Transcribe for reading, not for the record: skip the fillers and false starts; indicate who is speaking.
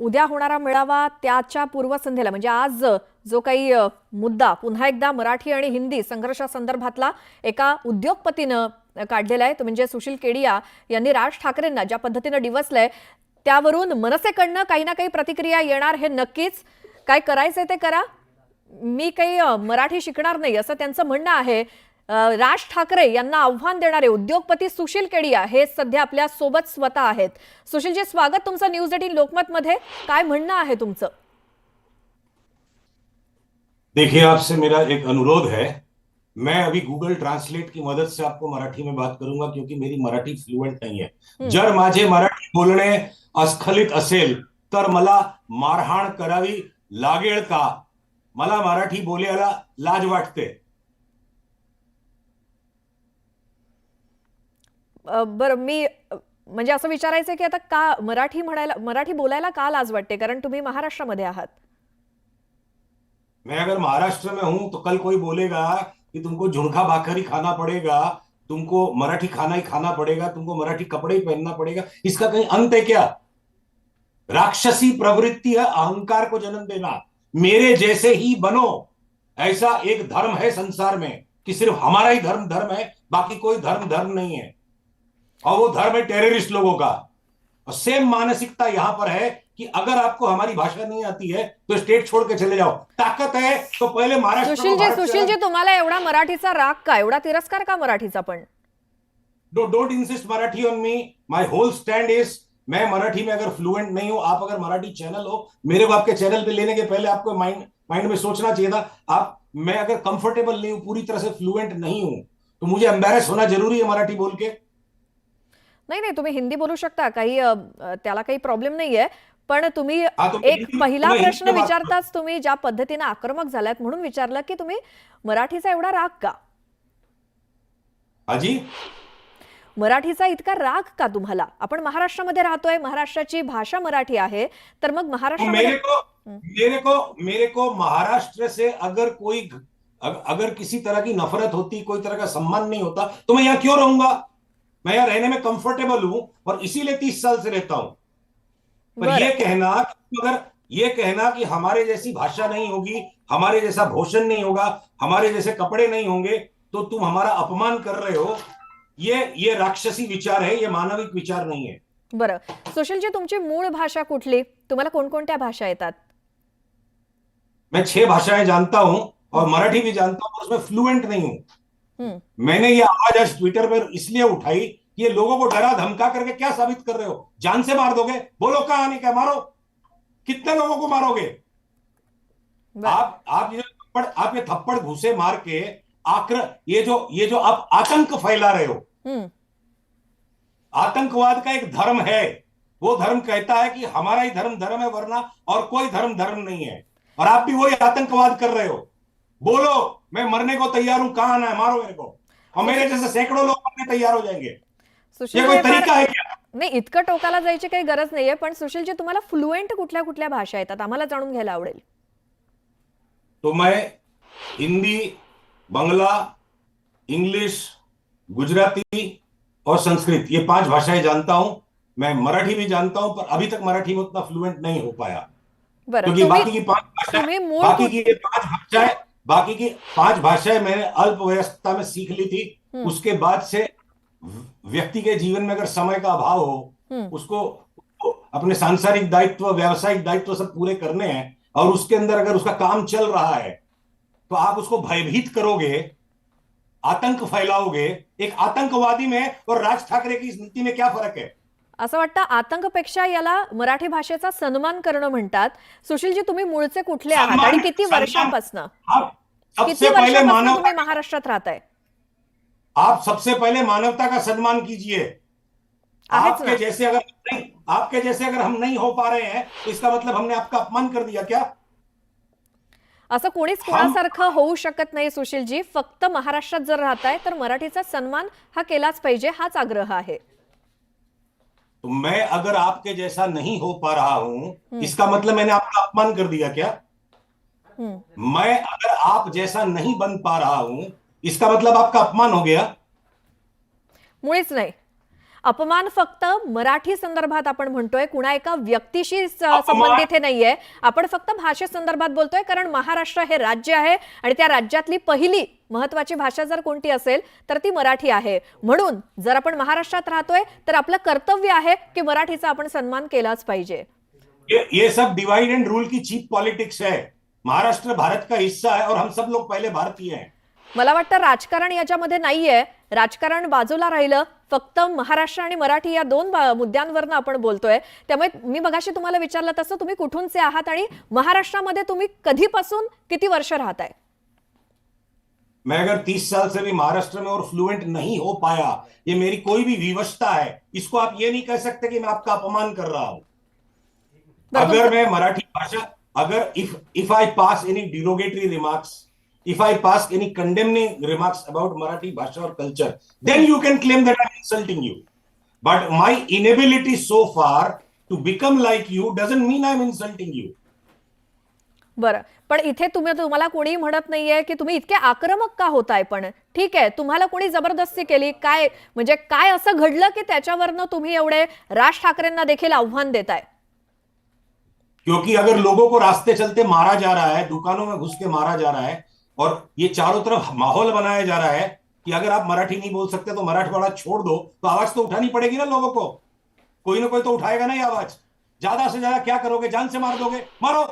Speaker 1: उद्या होणारा मेळावा त्याच्या पूर्वसंध्येला म्हणजे आज जो काही मुद्दा पुन्हा एकदा मराठी आणि हिंदी संघर्षासंदर्भातला एका उद्योगपतीनं काढलेला आहे तो म्हणजे सुशील केडिया यांनी राज ठाकरेंना ज्या पद्धतीने डिवचलंय त्यावरून मनसेकडनं काही ना काही प्रतिक्रिया येणार हे नक्कीच. काय करायचंय ते करा, मी काही मराठी शिकणार नाही असं त्यांचं म्हणणं आहे. राज ठाकरे यांना आव्हान देणारे उद्योगपती सुशील केडिया हे सध्या आपल्या सोबत स्वतः आहेत. सुशीलजी, स्वागत तुमचं न्यूज 18 लोकमत मध्ये. काय म्हणणं आहे तुमचं?
Speaker 2: देखिए, आपसे मेरा एक अनुरोध है। मैं अभी गूगल ट्रांसलेट की मदद से आपको मराठी में बात करूंगा क्योंकि मेरी मराठी फ्लुएंट नहीं है। जर माझे मराठी बोलणे अस्खलित असेल तर मला मारहाण करावी लागेल का? मला मराठी बोलायला लाज वाटते.
Speaker 1: बरं, मी म्हणजे असं विचारायचं की आता का मराठी बोलायला का लाज वाटते, कारण तुम्ही महाराष्ट्रामध्ये आहात.
Speaker 2: मैं अगर महाराष्ट्र में हूं तो कल कोई बोलेगा कि तुमको झुणका भाकर ही खाना पड़ेगा, तुमको मराठी खाना ही खाना पड़ेगा, तुमको मराठी कपड़े ही पहनना पड़ेगा. इसका कहीं अंत है क्या? राक्षसी प्रवृत्ति है अहंकार को जन्म देना. मेरे जैसे ही बनो, ऐसा एक धर्म है संसार में कि सिर्फ हमारा ही धर्म धर्म है, बाकी कोई धर्म धर्म नहीं है. और वो धर्म है टेररिस्ट लोगों का. और सेम मानसिकता यहां पर है कि अगर आपको हमारी भाषा नहीं आती है तो स्टेट छोड़ के चले जाओ. ताकत है तो पहले महाराष्ट्र.
Speaker 1: सुशीलजी, तुम्हाला एवढा मराठीचा राग का, एवड़ा तिरस्कार का मराठीचा? पण
Speaker 2: don't insist Marathi on me. My whole stand is, मैं मराठी में अगर फ्लुएंट नहीं हूं, आप अगर मराठी चैनल हो, मेरे को आपके चैनल पे लेने के पहले आपको माइंड में सोचना चाहिए था. आप, मैं अगर कंफर्टेबल नहीं हूं, पूरी तरह से फ्लुएंट नहीं हूं, तो मुझे एम्बैरेस होना जरूरी है मराठी बोल के?
Speaker 1: नाही नाही, तुम्ही हिंदी बोलू शकता, काही त्याला काही प्रॉब्लेम नाहीये. पण तुम्ही एक पहिला प्रश्न विचारताच तुम्ही ज्या पद्धतीने आक्रमक झालात म्हणून विचारलं की तुम्ही मराठीचा एवढा राग का?
Speaker 2: हाजी,
Speaker 1: मराठीचा इतका राग का तुम्हाला? आपण महाराष्ट्रामध्ये राहतोय, महाराष्ट्राची भाषा मराठी आहे, तर मग महाराष्ट्रामध्ये
Speaker 2: मेरे को महाराष्ट्र से अगर किसी तरह की नफरत होती, कोई तरह का सम्मान नहीं होता, तो मैं यहाँ क्यों रहूंगा? मैं यहाँ रहने में कंफर्टेबल हूं और इसीलिए 30 साल से रहता हूं. पर ये कहना कि हमारे जैसी भाषा नहीं होगी, हमारे जैसा भोजन नहीं होगा, हमारे जैसे कपड़े नहीं होंगे, तो तुम हमारा अपमान कर रहे हो, ये राक्षसी विचार है, ये मानविक विचार नहीं है.
Speaker 1: बरं, सुशीलजी, तुमची मूळ भाषा कुठली? तुम्हाला कोणकोणत्या भाषा येतात?
Speaker 2: मैं 6 भाषाएं जानता हूं और मराठी भी जानता हूं, उसमें फ्लुएंट नहीं हूं. मैंने ये आवाज आज ट्विटर पर इसलिए उठाई कि ये लोगों को डरा धमका करके क्या साबित कर रहे हो? जान से मार दोगे? बोलो, कहां आने का, मारो. कितने लोगों को मारोगे? आप ये थप्पड़ घूसे मार के ये जो आप आतंक फैला रहे हो. आतंकवाद का एक धर्म है, वो धर्म कहता है कि हमारा ही धर्म धर्म है, वरना और कोई धर्म धर्म नहीं है. और आप भी वही आतंकवाद कर रहे हो. बोलो, मैं मरने को तैयार हूं, कहां आना है, मारो मेरे को. और मेरे जैसे सैकड़ों लोग मरने तैयार हो जाएंगे. ये कोई तरीका है क्या?
Speaker 1: नाही, इतकं टोकाला जायची काही गरज नाहीये. पण सुशीलजी, तुम्हाला फ्लुएंट कुठल्या कुठल्या भाषा येतात? आम्हाला जाणून घ्यायला आवडेल.
Speaker 2: तो मैं हिंदी, बांग्ला, इंग्लिश, गुजराती और संस्कृत, ये 5 भाषाएं जानता हूं. मैं मराठी भी जानता हूं, पर अभी तक मराठी में उतना फ्लुएंट नहीं हो पाया. क्योंकि बाकी की 5 भाषाएं मैंने अल्पवयस्कता में सीख ली थी. उसके बाद से व्यक्ति के जीवन में अगर समय का अभाव हो, उसको अपने सांसारिक दायित्व, व्यावसायिक दायित्व सब पूरे करने हैं, और उसके अंदर अगर उसका काम चल रहा है तो आप उसको भयभीत करोगे, आतंक फैलाओगे. एक आतंकवादी में और राज ठाकरे की इस नीति में क्या फर्क है?
Speaker 1: असं वाटतं आतंकपेक्षा याला मराठी भाषेचा सन्मान करणं म्हणतात. सुशीलजी, तुम्ही मूळचे कुठले आहात आणि किती वर्षांपासून तुम्ही महाराष्ट्रात राहताय?
Speaker 2: आप सबसे पहले मानवता का सम्मान कीजिए. आपके जैसे अगर हम नहीं हो पा रहे हैं तो इसका मतलब हमने आपका अपमान कर दिया क्या?
Speaker 1: असं कोणीच कोणासारखं होऊ शकत नाही सुशीलजी. फक्त महाराष्ट्रात जर राहताय तर मराठीचा सन्मान हा केलाच पाहिजे, हाच आग्रह आहे.
Speaker 2: तो मैं अगर आपके जैसा नहीं हो पा रहा हूं, इसका मतलब मैंने आपका अपमान कर दिया क्या? मैं अगर आप जैसा नहीं बन पा रहा हूं, इसका मतलब आपका अपमान हो गया?
Speaker 1: मुळीच नाही. अपमान फक्त मराठी संदर्भात आपण म्हणतोय, कुणा एका व्यक्तीशी संबंधित हे नाहीये. आपण फक्त भाषेसंदर्भात बोलतोय, कारण महाराष्ट्र हे राज्य आहे आणि त्या राज्यातली पहिली महत्वाची भाषा जर कोणती असेल तर ती मराठी आहे. म्हणून जर आपण महाराष्ट्रात राहतोय तर आपलं कर्तव्य आहे की मराठीचा आपण सन्मान केलाच पाहिजे.
Speaker 2: ये सब डिवाइड एंड रूल की चीप पॉलिटिक्स है. महाराष्ट्र भारत का हिस्सा है और हम सब लोग पहले भारतीय हैं.
Speaker 1: मला वाटतं राजकारण याच्यामध्ये नाहीये. राजकारण बाजूला राहिलं, फक्त महाराष्ट्र आणि मराठी या दोन मुद्द्यांवरनं आपण बोलतोय. त्यामुळे मी मगाशी तुम्हाला विचारलं तसं तुम्ही कुठूनचे आहात आणि महाराष्ट्रामध्ये तुम्ही कधीपासून किती वर्ष राहताय?
Speaker 2: मैं अगर 30 साल से भी महाराष्ट्र में और फ्लुएंट नहीं हो पाया, ये मेरी कोई भी विवशता है. इसको आप ये नहीं कह सकते कि मैं आपका अपमान कर रहा हूं. अगर मैं मराठी भाषा, अगर if I pass any derogatory remarks, if I pass any condemning remarks about Marathi bhasha or culture, then you can claim that I'm insulting you. But my inability so far to become like you doesn't mean I'm insulting you.
Speaker 1: बरं, पण इथे तुम्हाला कोणी म्हणत नाहीये की तुम्ही इतके आक्रमक का होताय. पण ठीक आहे, तुम्हाला कोणी जबरदस्ती केली काय, म्हणजे काय असं घडलं की त्याच्यावरनं तुम्ही एवढे राज ठाकरेंना देखील आव्हान देताय?
Speaker 2: क्योंकि अगर लोगों को रास्ते चलते मारा जा रहा है, दुकानों में घुस के मारा जा रहा है और ये चारों तरफ माहौल बनाया जा रहा है कि अगर आप मराठी नहीं बोल सकते तो मराठवाड़ा छोड़ दो, तो आवाज तो उठानी पड़ेगी ना लोगों को. कोई ना कोई तो उठाएगा ना ये आवाज. ज्यादा से ज्यादा क्या करोगे? जान से मार दोगे? मारो.